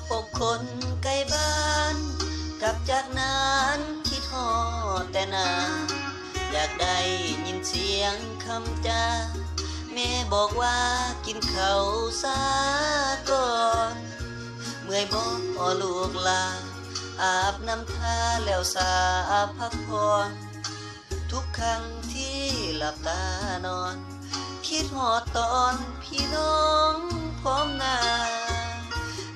พบคนใกล้บ้านกลับจากนั้นคิดฮอดแต่นาอยากได้ยินเสียงคำจาแม่บอกว่ากินข้าวซาก่อนเมื่อยบ่ลูกลาอาบน้ำท่าแล้วสาพักผ่อนทุกครั้งที่หลับตานอนคิดฮอดตอนพี่น้องพร้อมหน้า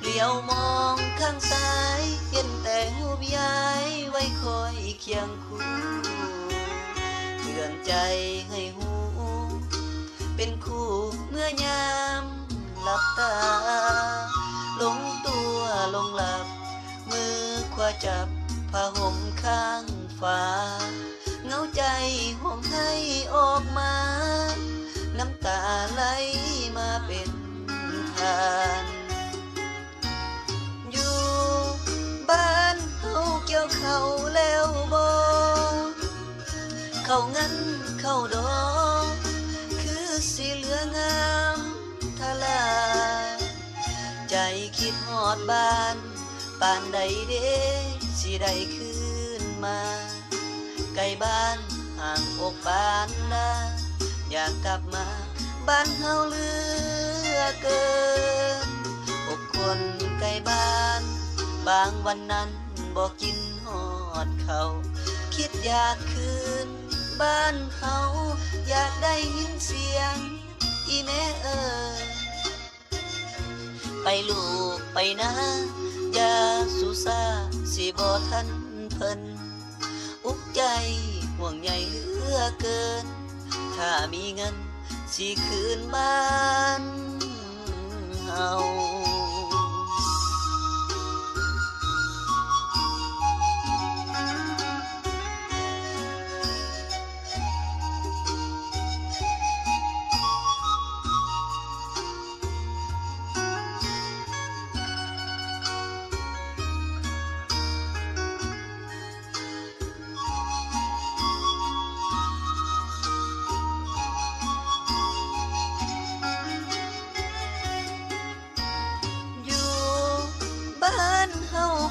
เลี้ยวมองข้างซ้ายเห็นแต่หูบยายไว้คอยเคียงคู่เตือนใจให้หูเป็นคู่เมื่อยามหลับตาลงตัวลงหลับมือขวาจับผ้าห่มข้างฟ้าเงาใจห่วงให้ออกมาน้ำตาไหลมาเป็นทานอยู่บ้านเฮาเกี่ยวเขาแล้วบ่เขางั้นเขาดอกคือสิเหลืองามทลาใจคิดฮอดบ้านปานใดเด้สิได้คืนมาไกลบ้านห่างอกบ้านนาอยากกลับมาบ้านเฮาเหลือเกินอกคนไกลบ้านบางวันนั้นบอกกินฮอดเขาคิดอยากคืนบ้านเฮาอยากได้ยินเสียงอีแม่ไปลูกไปนะอย่าสุซาสิบ่ทันเพิ่นอุกใจห่วงใยเหลือเกินถ้ามีเงินสิคืนบ้านเฮา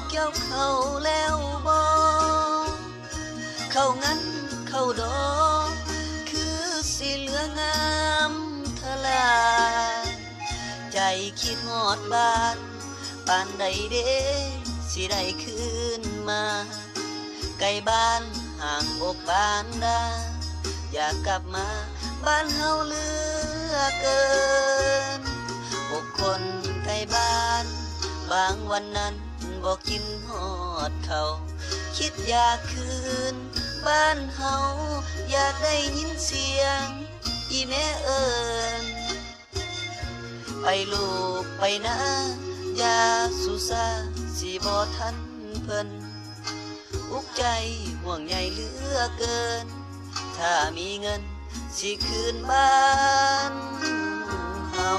เกี่ยวเขาแล้วบ่เขางั้นเขาดอกคือสิเหลืองามทลาใจคิดฮอดบ้านปานใดเด้สิได้คืนมาไกลบ้านห่างอกบ้านดาอยากกลับมาบ้านเฮาเหลือเกินอกคนไกลบ้านบางวันนั้นบอกกินฮอดเขาคิดอยากคืนบ้านเฮาอยากได้ยินเสียงอีแม่เอิญไปลูกไปนะอย่าสุซาสิบ่ทันเพิ่นอุกใจห่วงใยเหลือเกินถ้ามีเงินสิคืนบ้านเฮา